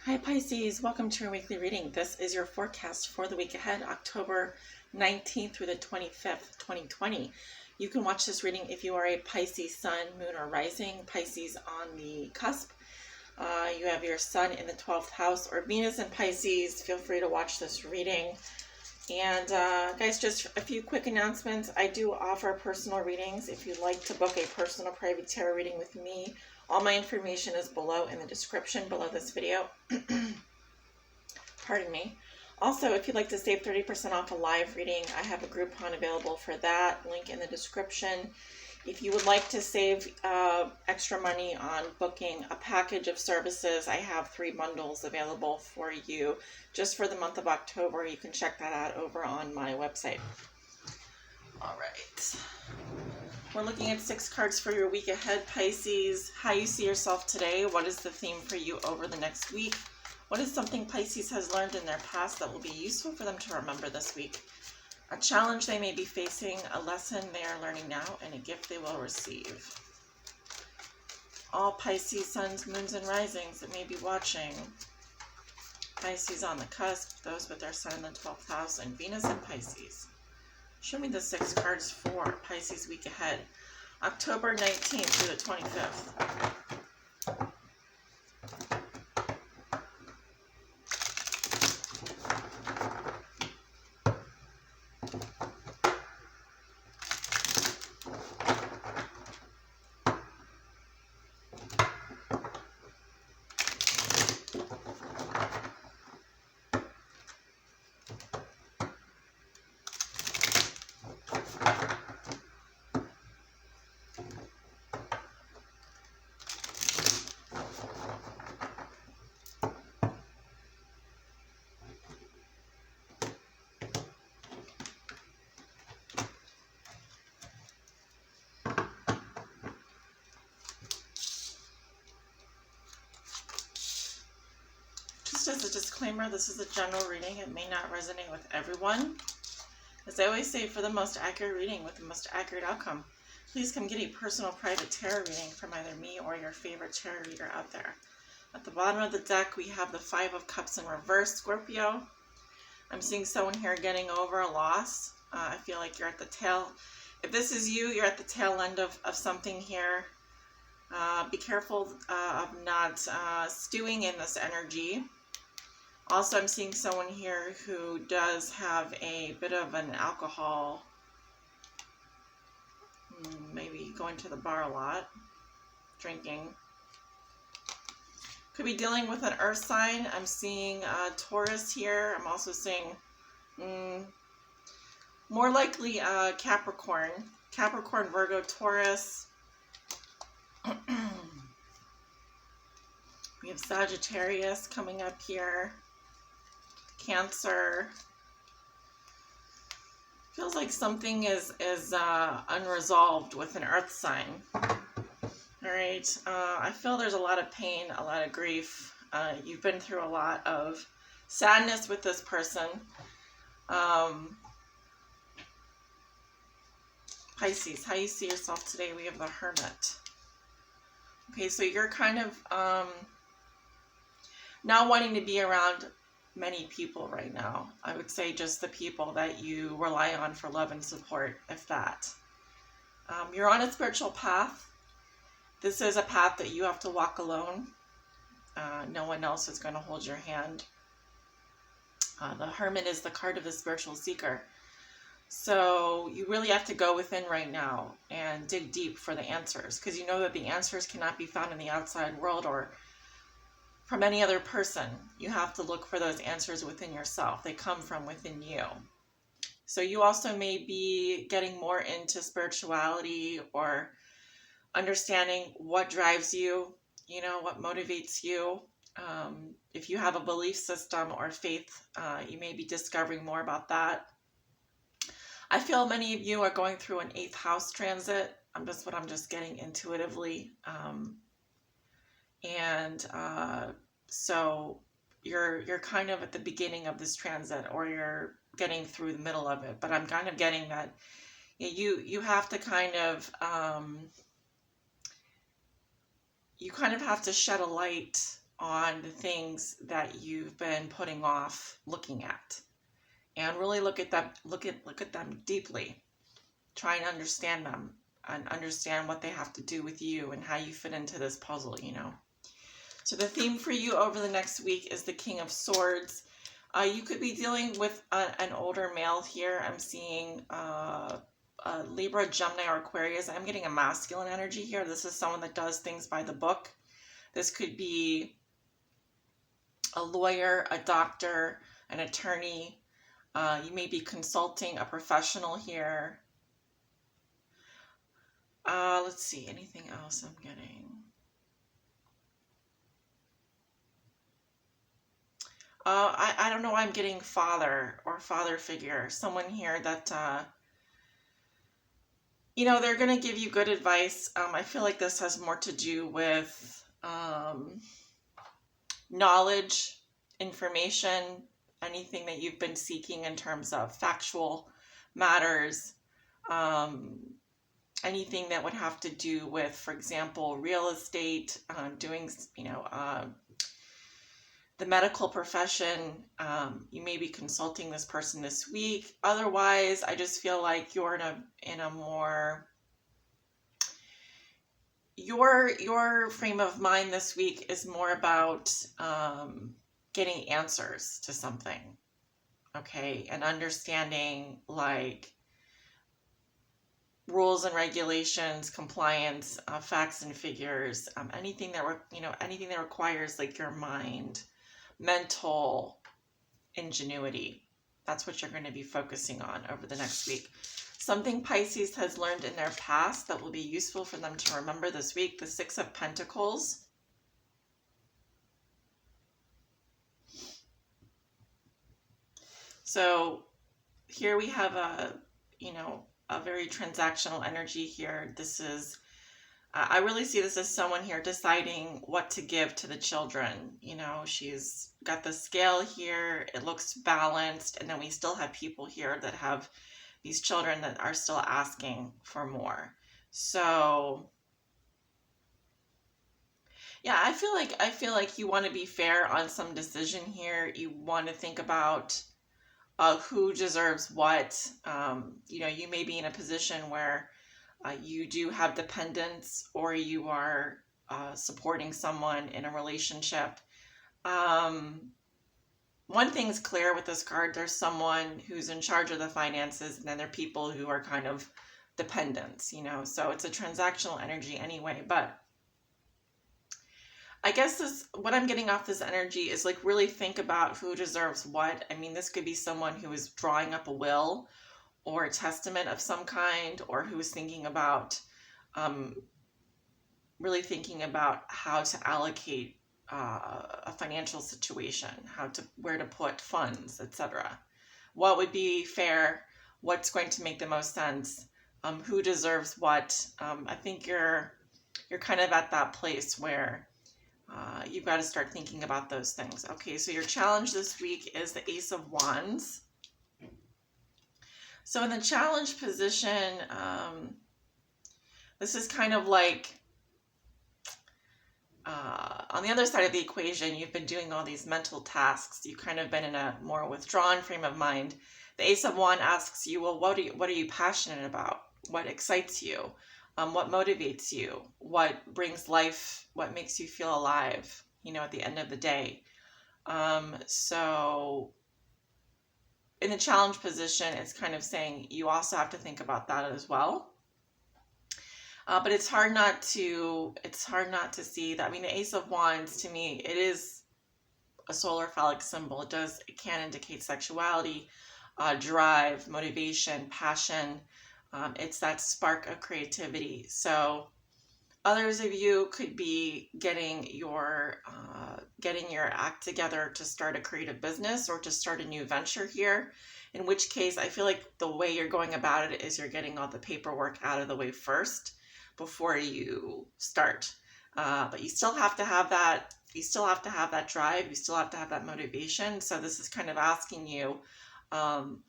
Hi Pisces, welcome to your weekly reading. This is your forecast for the week ahead, October 19th through the 25th, 2020. You can watch this reading if you are a Pisces sun, moon, or rising, Pisces on the cusp. You have your sun in the 12th house or Venus in Pisces. Feel free to watch this reading. And guys, just a few quick announcements. I do offer personal readings. If you'd like to book a personal private tarot reading with me, all my information is below in the description below this video. Pardon me. Also, if you'd like to save 30% off a live reading, I have a Groupon available for that. Link in the description. If you would like to save extra money on booking a package of services, I have 3 bundles available for you just for the month of October. You can check that out over on my website. All right. We're looking at 6 cards for your week ahead, Pisces. How you see yourself today. What is the theme for you over the next week? What is something Pisces has learned in their past that will be useful for them to remember this week? A challenge they may be facing, a lesson they are learning now, and a gift they will receive. All Pisces suns, moons, and risings that may be watching. Pisces on the cusp, those with their sun in the 12th house, and Venus in Pisces. Show me the 6 cards for Pisces week ahead, October 19th through the 25th. As a disclaimer, this is a general reading. It may not resonate with everyone. As I always say, for the most accurate reading with the most accurate outcome, please come get a personal private tarot reading from either me or your favorite tarot reader out there. At the bottom of the deck, we have the 5 of Cups in reverse, Scorpio. I'm seeing someone here getting over a loss. I feel like you're at the tail. If this is you, you're at the tail end of something here. Be careful of not stewing in this energy. Also, I'm seeing someone here who does have a bit of an alcohol, maybe going to the bar a lot, drinking. Could be dealing with an earth sign. I'm seeing Taurus here. I'm also seeing more likely Capricorn. Capricorn, Virgo, Taurus. We have Sagittarius coming up here. Cancer. Feels like something is unresolved with an earth sign. All right. I feel there's a lot of pain, a lot of grief. You've been through a lot of sadness with this person. Pisces, how you see yourself today? We have the Hermit. Okay, so you're kind of not wanting to be around many people right now. I would say just the people that you rely on for love and support, if that. You're on a spiritual path. This is a path that you have to walk alone. No one else is going to hold your hand. The Hermit is the card of the spiritual seeker. So you really have to go within right now and dig deep for the answers, because you know that the answers cannot be found in the outside world or from any other person. You have to look for those answers within yourself. They come from within you. So you also may be getting more into spirituality or understanding what drives you, you know, what motivates you. If you have a belief system or faith, you may be discovering more about that. I feel many of you are going through an 8th house transit. I'm just getting intuitively. So you're kind of at the beginning of this transit, or you're getting through the middle of it. But I'm kind of getting that you have to kind of you kind of have to shed a light on the things that you've been putting off looking at, and really look at them deeply. Try and understand them and understand what they have to do with you and how you fit into this puzzle, you know. So the theme for you over the next week is the King of Swords. You could be dealing with an older male here. I'm seeing Libra, Gemini, or Aquarius. I'm getting a masculine energy here. This is someone that does things by the book. This could be a lawyer, a doctor, an attorney. You may be consulting a professional here. Let's see, anything else I'm getting? I don't know why I'm getting father or father figure. Someone here that, you know, they're going to give you good advice. I feel like this has more to do with knowledge, information, anything that you've been seeking in terms of factual matters, anything that would have to do with, for example, real estate, doing, you know, the medical profession. You may be consulting this person this week. Otherwise, I just feel like you're in a more, your frame of mind this week is more about getting answers to something, okay, and understanding like rules and regulations, compliance, facts and figures, anything that anything that requires like your mind, mental ingenuity. That's what you're going to be focusing on over the next week. Something Pisces has learned in their past that will be useful for them to remember this week. The Six of Pentacles. So here we have a very transactional energy here. This is, I really see this as someone here deciding what to give to the children. You know, she's got the scale here. It looks balanced. And then we still have people here that have these children that are still asking for more. So yeah, I feel like you want to be fair on some decision here. You want to think about who deserves what. You know, you may be in a position where you do have dependents, or you are supporting someone in a relationship. One thing's clear with this card: there's someone who's in charge of the finances, and then there are people who are kind of dependents, you know, so it's a transactional energy anyway. But I guess what I'm getting off this energy is like really think about who deserves what. I mean, this could be someone who is drawing up a will or a testament of some kind, or who is thinking about, really thinking about how to allocate a financial situation, where to put funds, etc. What would be fair? What's going to make the most sense? Who deserves what? I think you're kind of at that place where you've got to start thinking about those things. Okay, so your challenge this week is the Ace of Wands. So in the challenge position, this is kind of like, on the other side of the equation, you've been doing all these mental tasks. You've kind of been in a more withdrawn frame of mind. The Ace of Wands asks you, well, what are you passionate about? What excites you? What motivates you? What brings life? What makes you feel alive, you know, at the end of the day? So in the challenge position, it's kind of saying you also have to think about that as well. But it's hard not to see that. I mean, the Ace of Wands, to me, it is a solar phallic symbol. It can indicate sexuality, drive, motivation, passion. It's that spark of creativity. So others of you could be getting your act together to start a creative business or to start a new venture here, in which case I feel like the way you're going about it is you're getting all the paperwork out of the way first before you start. But you still have to have that. You still have to have that drive. You still have to have that motivation. So this is kind of asking you, you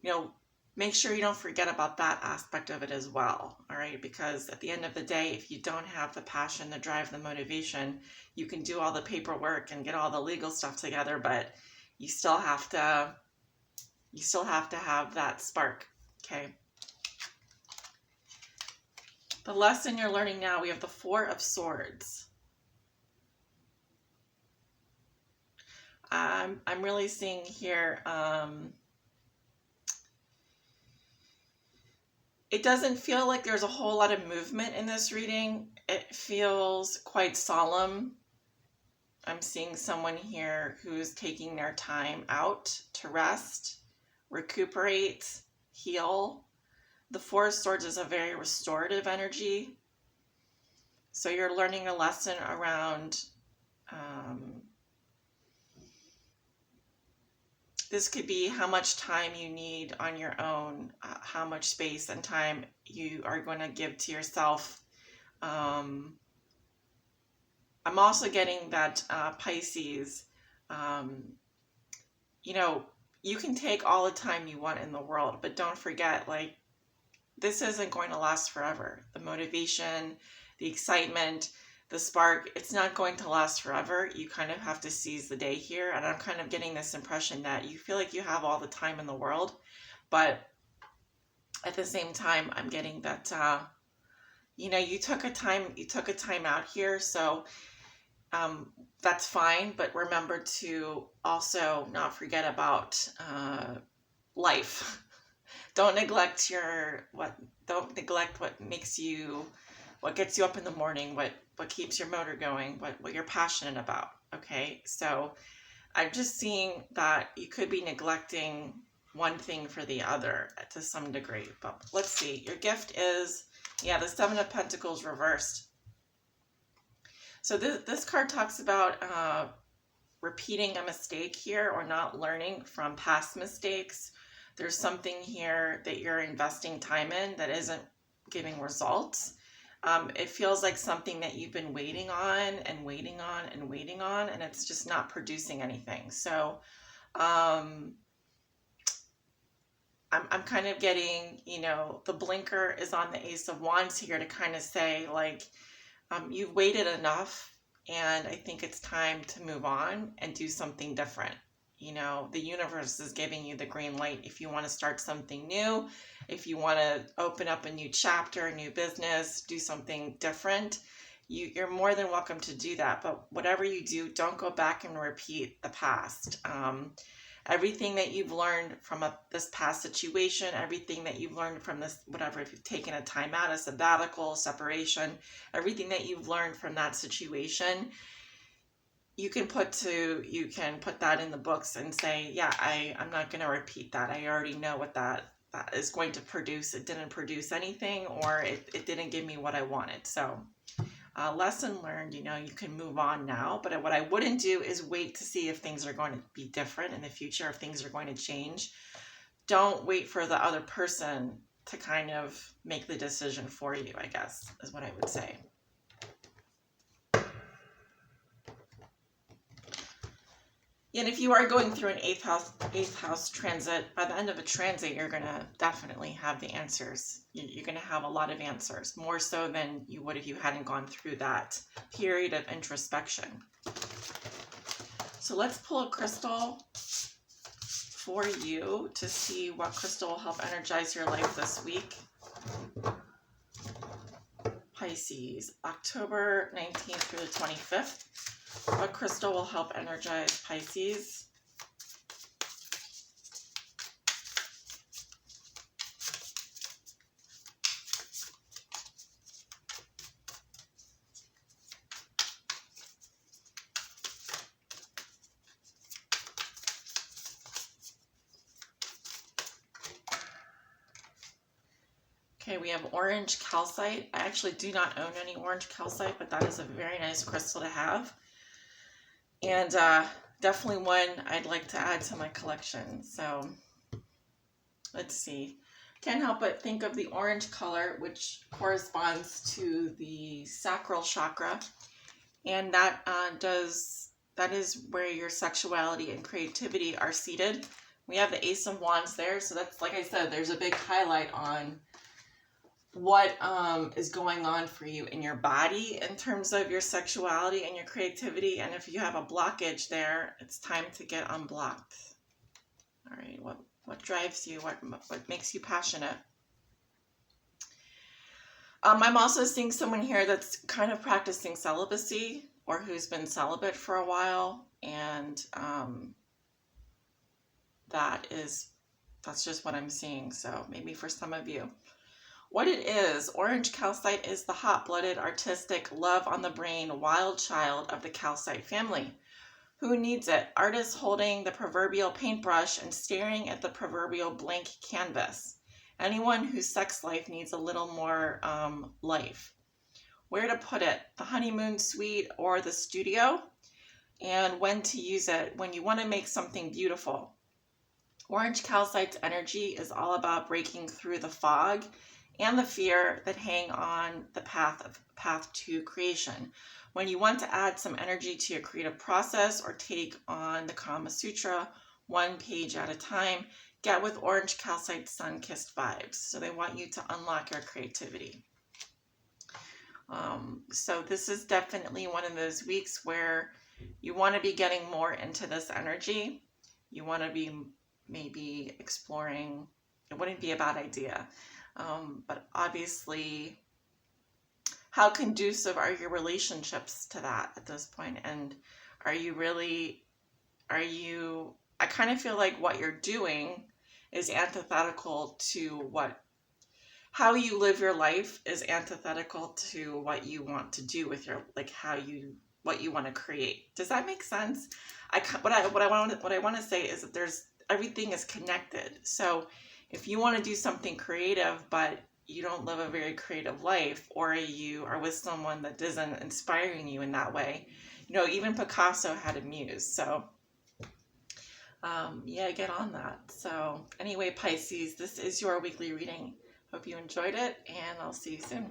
know, make sure you don't forget about that aspect of it as well, all right? Because at the end of the day, if you don't have the passion, the drive, the motivation, you can do all the paperwork and get all the legal stuff together, but you still have to have that spark, okay? The lesson you're learning now, we have the Four of Swords. I'm really seeing here, it doesn't feel like there's a whole lot of movement in this reading. It feels quite solemn. I'm seeing someone here who's taking their time out to rest, recuperate, heal. The Four of Swords is a very restorative energy. So you're learning a lesson around this could be how much time you need on your own, how much space and time you are going to give to yourself. I'm also getting that Pisces, you know, you can take all the time you want in the world, but don't forget, like, this isn't going to last forever. The motivation, the excitement, the spark, it's not going to last forever. You kind of have to seize the day here. And I'm kind of getting this impression that you feel like you have all the time in the world, but at the same time, I'm getting that, you know, you took a time out here. So that's fine. But remember to also not forget about life. Don't neglect what makes you, what gets you up in the morning, what keeps your motor going, what you're passionate about, okay? So I'm just seeing that you could be neglecting one thing for the other to some degree. But let's see, your gift is, yeah, the Seven of Pentacles reversed. So this card talks about repeating a mistake here or not learning from past mistakes. There's something here that you're investing time in that isn't giving results. It feels like something that you've been waiting on and waiting on and waiting on, and it's just not producing anything. So I'm kind of getting, you know, the blinker is on the Ace of Wands here to kind of say, like, you've waited enough, and I think it's time to move on and do something different. You know, the universe is giving you the green light if you want to start something new, if you want to open up a new chapter, a new business, do something different. You're more than welcome to do that. But whatever you do, don't go back and repeat the past. Everything that you've learned from this past situation, everything that you've learned from this, whatever, if you've taken a time out, a sabbatical, separation, everything that you've learned from that situation, you can put that in the books and say, yeah, I'm not going to repeat that. I already know what that is going to produce. It didn't produce anything, or it didn't give me what I wanted. So lesson learned, you know, you can move on now. But what I wouldn't do is wait to see if things are going to be different in the future, if things are going to change. Don't wait for the other person to kind of make the decision for you, I guess, is what I would say. And if you are going through an eighth house transit, by the end of a transit, you're going to definitely have the answers. You're going to have a lot of answers, more so than you would if you hadn't gone through that period of introspection. So let's pull a crystal for you to see what crystal will help energize your life this week. Pisces, October 19th through the 25th. What crystal will help energize Pisces? Okay, we have orange calcite. I actually do not own any orange calcite, but that is a very nice crystal to have. And definitely one I'd like to add to my collection. So let's see. Can't help but think of the orange color, which corresponds to the sacral chakra. And that is where your sexuality and creativity are seated. We have the Ace of Wands there. So that's, like I said, there's a big highlight on what is going on for you in your body in terms of your sexuality and your creativity. And if you have a blockage there, it's time to get unblocked. All right, what drives you? What makes you passionate? I'm also seeing someone here that's kind of practicing celibacy, or who's been celibate for a while, and that's just what I'm seeing. So maybe for some of you. What it is, orange calcite is the hot-blooded, artistic, love on the brain, wild child of the calcite family. Who needs it? Artists holding the proverbial paintbrush and staring at the proverbial blank canvas. Anyone whose sex life needs a little more life. Where to put it? The honeymoon suite or the studio? And when to use it? When you want to make something beautiful. Orange calcite's energy is all about breaking through the fog and the fear that hang on the path to creation. When you want to add some energy to your creative process or take on the Kama Sutra one page at a time, get with orange calcite sun-kissed vibes. So they want you to unlock your creativity. So this is definitely one of those weeks where you want to be getting more into this energy. You want to be maybe exploring. It wouldn't be a bad idea. But obviously, how conducive are your relationships to that at this point? And I kind of feel like what you're doing is antithetical to how you live your life is antithetical to what you want to do with your, like what you want to create. Does that make sense? What I want to say is that everything is connected. So if you want to do something creative, but you don't live a very creative life, or you are with someone that isn't inspiring you in that way, even Picasso had a muse. So, yeah, get on that. So anyway, Pisces, this is your weekly reading. Hope you enjoyed it, and I'll see you soon.